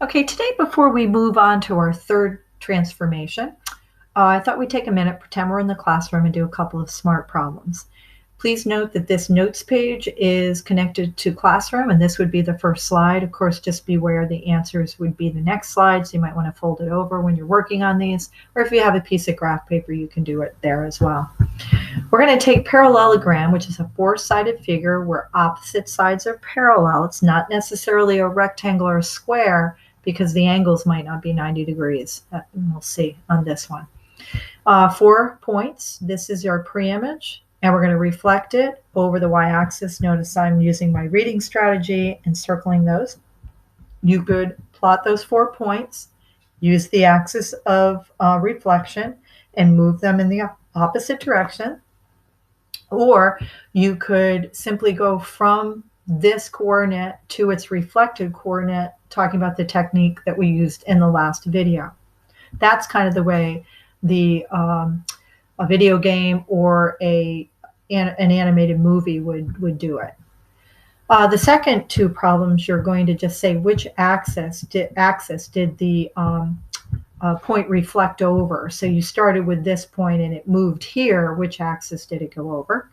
Okay, today before we move on to our third transformation, I thought we'd take a minute, pretend we're in the classroom, and do a couple of smart problems. Please note that this notes page is connected to Classroom, and this would be the first slide. Of course, just beware the answers would be the next slide, so you might want to fold it over when you're working on these, or if you have a piece of graph paper, you can do it there as well. We're going to take parallelogram, which is a four-sided figure where opposite sides are parallel. It's not necessarily a rectangle or a square because the angles might not be 90 degrees. We'll see on this one. 4 points. This is our pre-image, and we're going to reflect it over the y-axis. Notice I'm using my reading strategy and circling those. You could plot those 4 points, use the axis of reflection, and move them in the opposite direction. Or you could simply go from this coordinate to its reflected coordinate, talking about the technique that we used in the last video. That's kind of the way a video game or an animated movie would do it. The second 2 problems, you're going to just say which axis did the point reflect over. So you started with this point and it moved here. Which axis did it go over?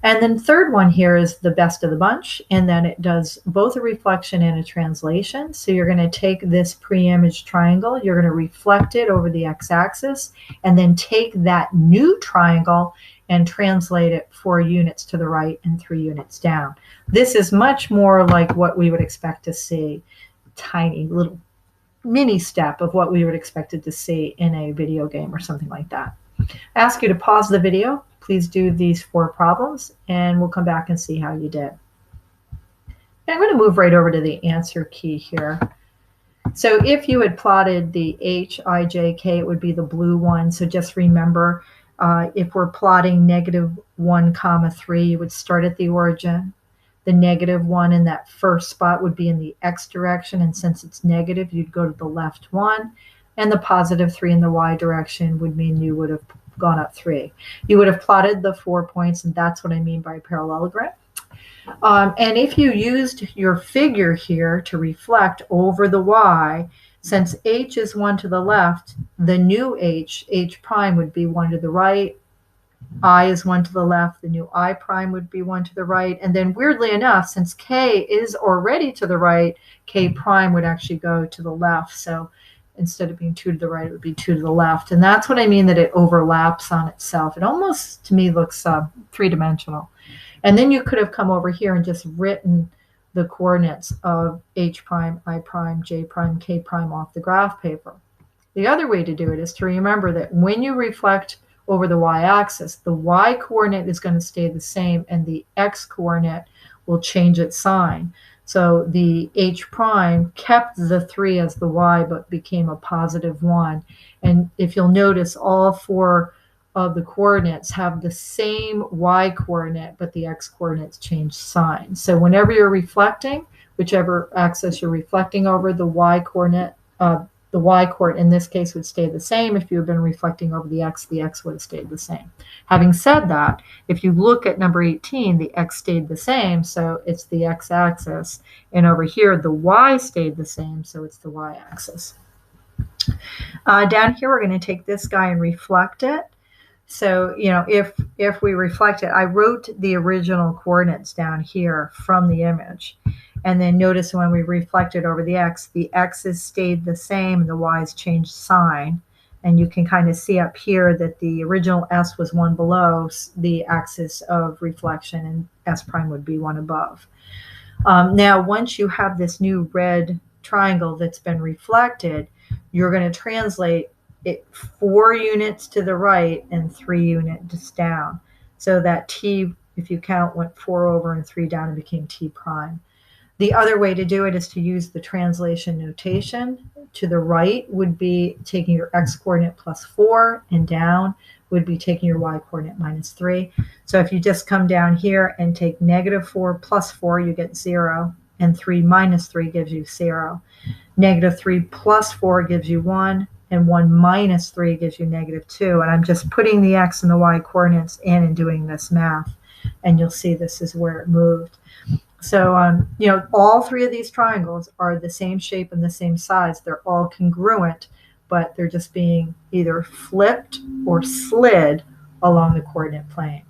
And then third one here is the best of the bunch, and then it does both a reflection and a translation. So you're going to take this pre-image triangle, you're going to reflect it over the x-axis, and then take that new triangle and translate it 4 units to the right and 3 units down. This is much more like what we would expect to see, tiny little mini step of what we would expect to see in a video game or something like that. I ask you to pause the video. Please do these 4 problems, and we'll come back and see how you did. And I'm going to move right over to the answer key here. So if you had plotted the H, I, J, K, it would be the blue one. So just remember, if we're plotting -1, 3, you would start at the origin. The -1 in that first spot would be in the x direction, and since it's negative, you'd go to the left 1. And the +3 in the y direction would mean you would have gone up 3. You would have plotted the 4 points, and that's what I mean by parallelogram. And if you used your figure here to reflect over the y, since h is 1 to the left, the new h prime would be 1 to the right. I is 1 to the left, the new I prime would be 1 to the right. And then weirdly enough, since k is already to the right, k prime would actually go to the left. So instead of being 2 to the right, it would be 2 to the left. And that's what I mean that it overlaps on itself. It almost, to me, looks three-dimensional. And then you could have come over here and just written the coordinates of h prime, I prime, j prime, k prime off the graph paper. The other way to do it is to remember that when you reflect over the y-axis, the y-coordinate is going to stay the same, and the x-coordinate will change its sign. So the h prime kept the 3 as the y, but became a +1. And if you'll notice, all 4 of the coordinates have the same y coordinate, but the x coordinates change sign. So whenever you're reflecting, whichever axis you're reflecting over, the y coordinate in this case would stay the same. If you had been reflecting over the x would have stayed the same. Having said that, if you look at number 18, the x stayed the same, so it's the x-axis. And over here, the y stayed the same, so it's the y-axis. Down here, we're going to take this guy and reflect it. So, if we reflect it, I wrote the original coordinates down here from the image. And then notice when we reflected over the x's stayed the same and the y's changed sign. And you can kind of see up here that the original s was 1 below the axis of reflection, and s prime would be 1 above. Now, once you have this new red triangle that's been reflected, you're going to translate it 4 units to the right and 3 units down. So that t, if you count, went 4 over and 3 down and became t prime. The other way to do it is to use the translation notation. To the right would be taking your x-coordinate +4, and down would be taking your y-coordinate -3. So if you just come down here and take -4 + 4, you get 0, and 3 - 3 gives you 0. -3 + 4 gives you 1, and 1 - 3 gives you -2. And I'm just putting the x and the y coordinates in and doing this math, and you'll see this is where it moved. So, all three of these triangles are the same shape and the same size. They're all congruent, but they're just being either flipped or slid along the coordinate plane.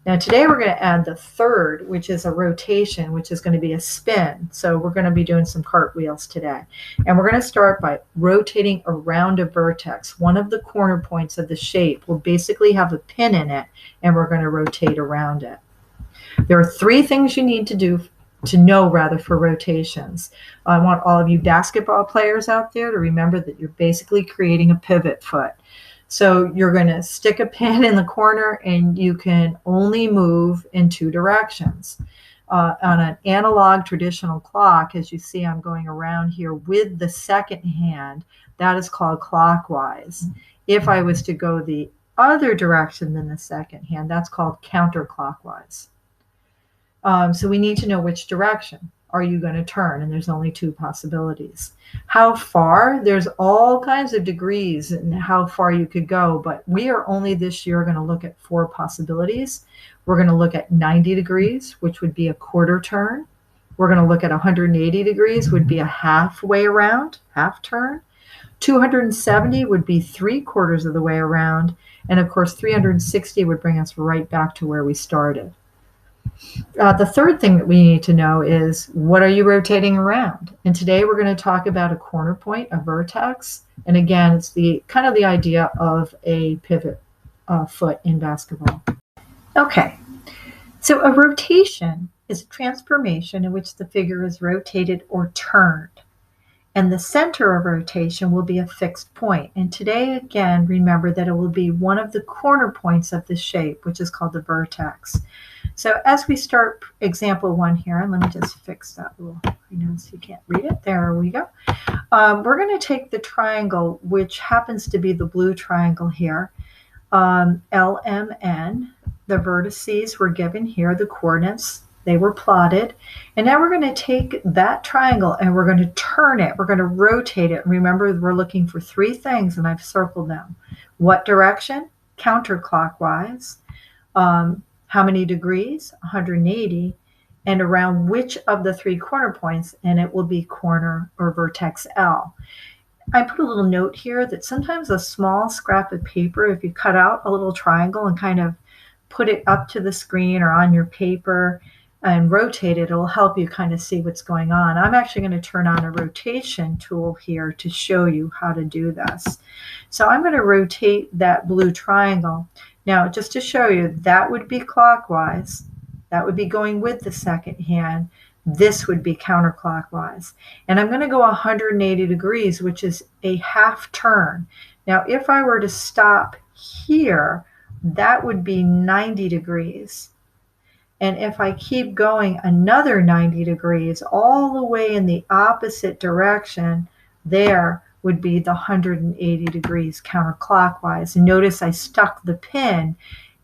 Now today we're going to add the third, which is a rotation, which is going to be a spin. So we're going to be doing some cartwheels today. And we're going to start by rotating around a vertex. One of the corner points of the shape will basically have a pin in it, and we're going to rotate around it. There are three things you need to know for rotations. I want all of you basketball players out there to remember that you're basically creating a pivot foot. So you're going to stick a pin in the corner, and you can only move in two directions. On an analog traditional clock, as you see, I'm going around here with the second hand. That is called clockwise. If I was to go the other direction than the second hand, that's called counterclockwise. So we need to know which direction are you going to turn, and there's only two possibilities. How far? There's all kinds of degrees and how far you could go, but we are only this year going to look at four possibilities. We're going to look at 90 degrees, which would be a quarter turn. We're going to look at 180 degrees, would be a halfway around, half turn. 270 would be 3/4 of the way around, and of course 360 would bring us right back to where we started. The third thing that we need to know is, what are you rotating around? And today we're going to talk about a corner point, a vertex. And again, it's the kind of the idea of a pivot foot in basketball. Okay, so a rotation is a transformation in which the figure is rotated or turned. And the center of rotation will be a fixed point. And today, again, remember that it will be one of the corner points of the shape, which is called the vertex. So as we start example 1 here, and let me just fix that little, so you can't read it. There we go. We're going to take the triangle, which happens to be the blue triangle here, LMN. The vertices were given here, the coordinates, they were plotted. And now we're going to take that triangle and we're going to turn it. We're going to rotate it. Remember, we're looking for three things, and I've circled them. What direction? Counterclockwise. How many degrees? 180. And around which of the three corner points? And it will be corner or vertex L. I put a little note here that sometimes a small scrap of paper, if you cut out a little triangle and kind of put it up to the screen or on your paper and rotate it, it'll help you kind of see what's going on. I'm actually going to turn on a rotation tool here to show you how to do this. So I'm going to rotate that blue triangle. Now, just to show you, that would be clockwise. That would be going with the second hand. This would be counterclockwise. And I'm going to go 180 degrees, which is a half turn. Now, if I were to stop here, that would be 90 degrees. And if I keep going another 90 degrees all the way in the opposite direction, there would be the 180 degrees counterclockwise. And notice I stuck the pin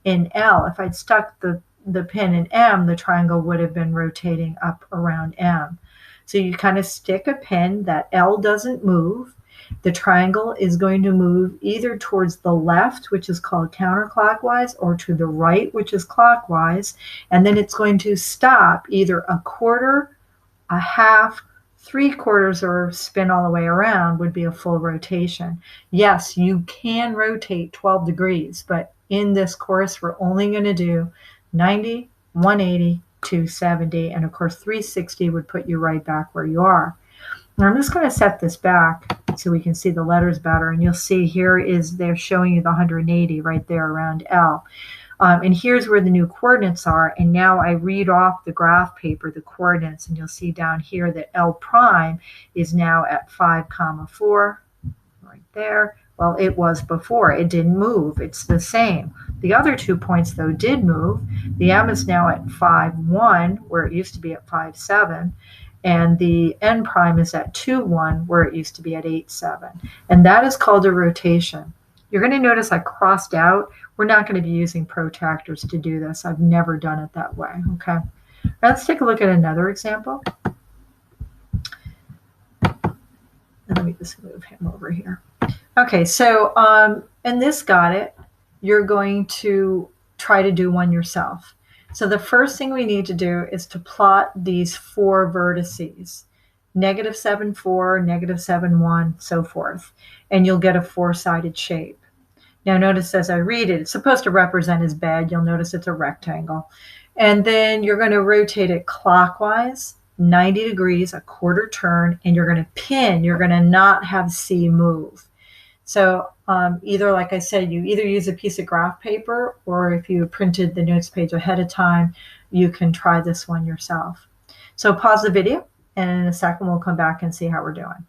in L. If I'd stuck the pin in M, the triangle would have been rotating up around M. So you kind of stick a pin that L doesn't move. The triangle is going to move either towards the left, which is called counterclockwise, or to the right, which is clockwise. And then it's going to stop either a quarter, a half, 3/4, or spin all the way around would be a full rotation. Yes, you can rotate 12 degrees, but in this course, we're only going to do 90, 180, 270, and of course 360 would put you right back where you are. Now I'm just going to set this back so we can see the letters better, and you'll see here is they're showing you the 180 right there around L. And here's where the new coordinates are, and now I read off the graph paper the coordinates, and you'll see down here that L prime is now at 5,4 right there. Well, it was before. It didn't move. It's the same. The other 2 points, though, did move. The M is now at 5,1, where it used to be at 5,7. And the N prime is at 2,1, where it used to be at 8,7. And that is called a rotation. You're going to notice I crossed out. We're not going to be using protractors to do this. I've never done it that way. Okay. Now let's take a look at another example. And let me just move him over here. Okay, so and this got it. You're going to try to do one yourself. So the first thing we need to do is to plot these 4 vertices, -7, 4, -7, 1, so forth, and you'll get a 4-sided shape. Now notice as I read it, it's supposed to represent his bed. You'll notice it's a rectangle. And then you're going to rotate it clockwise, 90 degrees, a quarter turn, and you're going to pin. You're going to not have C move. So either, like I said, you either use a piece of graph paper, or if you printed the notes page ahead of time, you can try this one yourself. So pause the video, and in a second we'll come back and see how we're doing.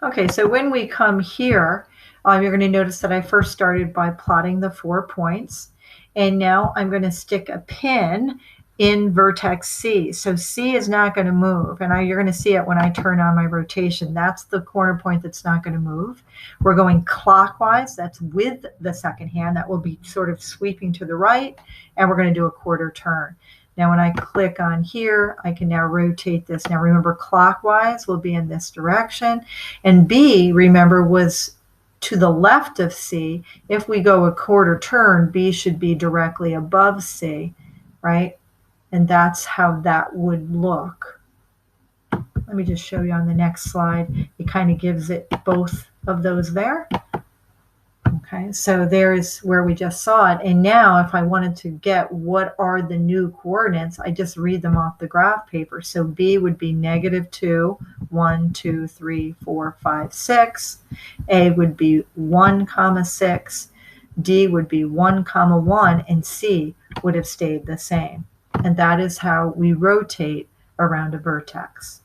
Okay, so when we come here, you're going to notice that I first started by plotting the 4 points, and now I'm going to stick a pin in vertex C. So C is not going to move, and you're going to see it when I turn on my rotation. That's the corner point that's not going to move. We're going clockwise. That's with the second hand. That will be sort of sweeping to the right, and we're going to do a quarter turn. Now when I click on here, I can now rotate this. Now remember, clockwise will be in this direction, and B, remember, was to the left of C. If we go a quarter turn, B should be directly above C, right? And that's how that would look. Let me just show you on the next slide. It kind of gives it both of those there. Okay, so there's where we just saw it. And now if I wanted to get what are the new coordinates, I just read them off the graph paper. So B would be -2, 1, 2, 3, 4, 5, 6. A would be 1, 6. D would be 1, 1, and C would have stayed the same. And that is how we rotate around a vertex.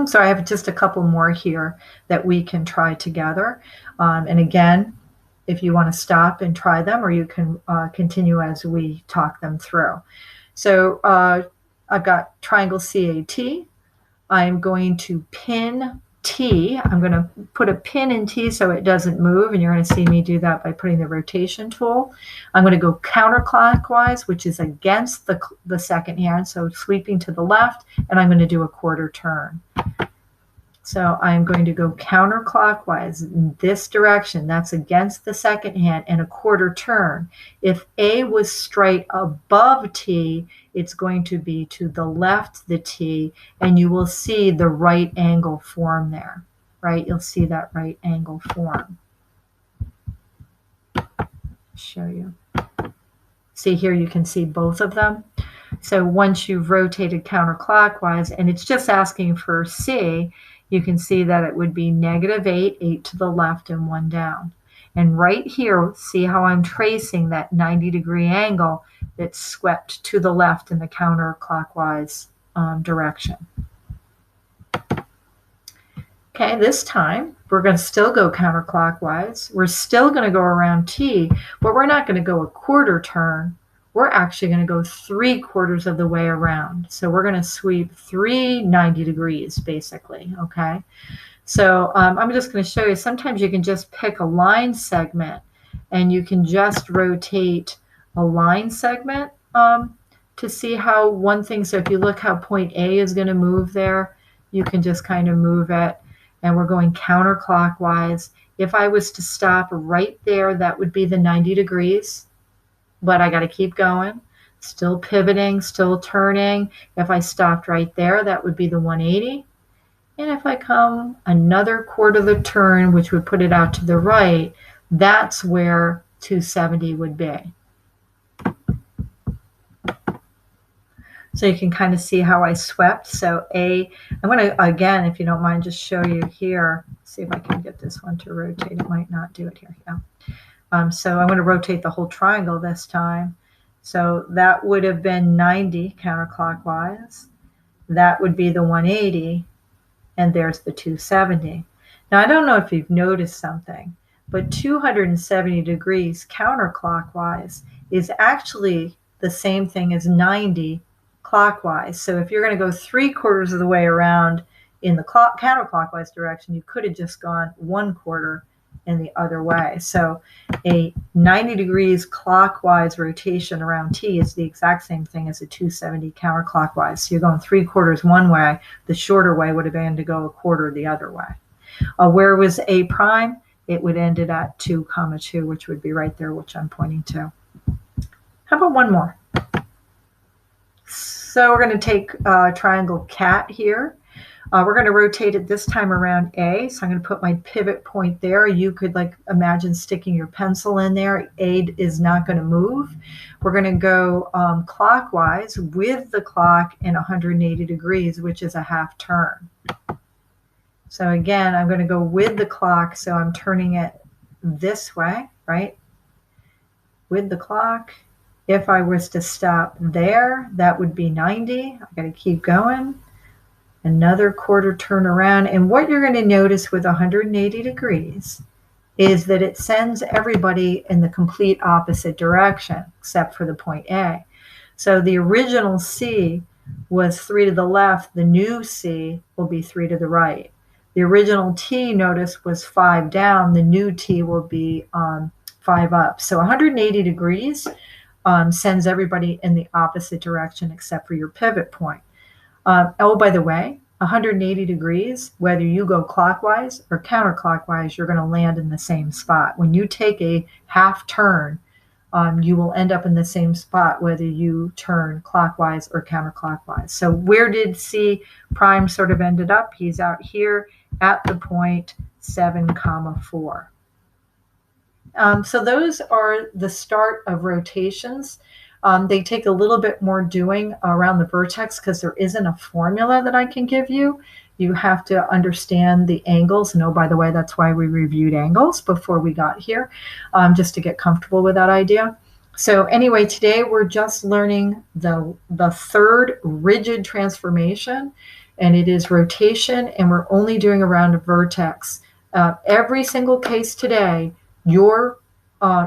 So I have just a couple more here that we can try together. And again, if you want to stop and try them, or you can continue as we talk them through. So I've got triangle CAT. I'm going to pin T. I'm going to put a pin in T so it doesn't move, and you're going to see me do that by putting the rotation tool. I'm going to go counterclockwise, which is against the second hand, so sweeping to the left, and I'm going to do a quarter turn. So I'm going to go counterclockwise in this direction. That's against the second hand, and a quarter turn. If A was straight above T, it's going to be to the left the T, and you will see the right angle form there, right? You'll see that right angle form. Show you. See here, you can see both of them. So once you've rotated counterclockwise, and it's just asking for C, you can see that it would be -8, 8 to the left and 1 down. And right here, see how I'm tracing that 90-degree angle that's swept to the left in the counterclockwise direction. Okay, this time we're going to still go counterclockwise. We're still going to go around T, but we're not going to go a quarter turn. We're actually going to go 3/4 of the way around. So we're going to sweep 390 degrees, basically, okay? So I'm just going to show you, sometimes you can just pick a line segment, and you can just rotate a line segment to see how one thing, so if you look how point A is going to move there, you can just kind of move it, and we're going counterclockwise. If I was to stop right there, that would be the 90 degrees. But I got to keep going, still pivoting, still turning. If I stopped right there, that would be the 180. And if I come another quarter of the turn, which would put it out to the right, that's where 270 would be. So you can kind of see how I swept. So I'm going to, again, if you don't mind, just show you here. See if I can get this one to rotate. It might not do it here. Yeah. So I'm going to rotate the whole triangle this time. So that would have been 90 counterclockwise. That would be the 180. And there's the 270. Now, I don't know if you've noticed something, but 270 degrees counterclockwise is actually the same thing as 90 clockwise. So if you're going to go 3/4 of the way around in the counterclockwise direction, you could have just gone 1/4 in the other way. So a 90 degrees clockwise rotation around T is the exact same thing as a 270 counterclockwise. So you're going 3/4 one way. The shorter way would have been to go a quarter the other way. Where was A prime? it would end it at 2, 2, which would be right there, which I'm pointing to. How about one more? So we're going to take triangle cat here. We're going to rotate it this time around A. So I'm going to put my pivot point there. You could imagine sticking your pencil in there. A is not going to move. We're going to go clockwise with the clock in 180 degrees, which is a half turn. So again, I'm going to go with the clock. So I'm turning it this way, right? With the clock. If I was to stop there, that would be 90. I've got to keep going. Another quarter turn around. And what you're going to notice with 180 degrees is that it sends everybody in the complete opposite direction, except for the point A. So the original C was 3 to the left. The new C will be 3 to the right. The original T, notice, was 5 down. The new T will be 5 up. So 180 degrees sends everybody in the opposite direction except for your pivot point. Oh, by the way, 180 degrees, whether you go clockwise or counterclockwise, you're going to land in the same spot. When you take a half turn, you will end up in the same spot whether you turn clockwise or counterclockwise. So where did C prime sort of ended up? He's out here at the point 7, 4. So those are the start of rotations. They take a little bit more doing around the vertex because there isn't a formula that I can give you. You have to understand the angles. And oh, by the way, that's why we reviewed angles before we got here, just to get comfortable with that idea. So anyway, today we're just learning the third rigid transformation, and it is rotation, and we're only doing around a vertex. Every single case today, your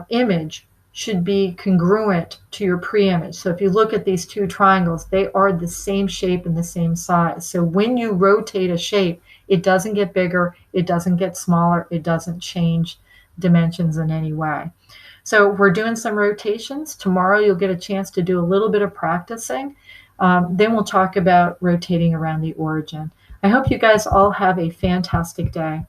image should be congruent to your pre-image. So if you look at these two triangles, they are the same shape and the same size. So when you rotate a shape, it doesn't get bigger, it doesn't get smaller, it doesn't change dimensions in any way. So we're doing some rotations. Tomorrow you'll get a chance to do a little bit of practicing. Then we'll talk about rotating around the origin. I hope you guys all have a fantastic day.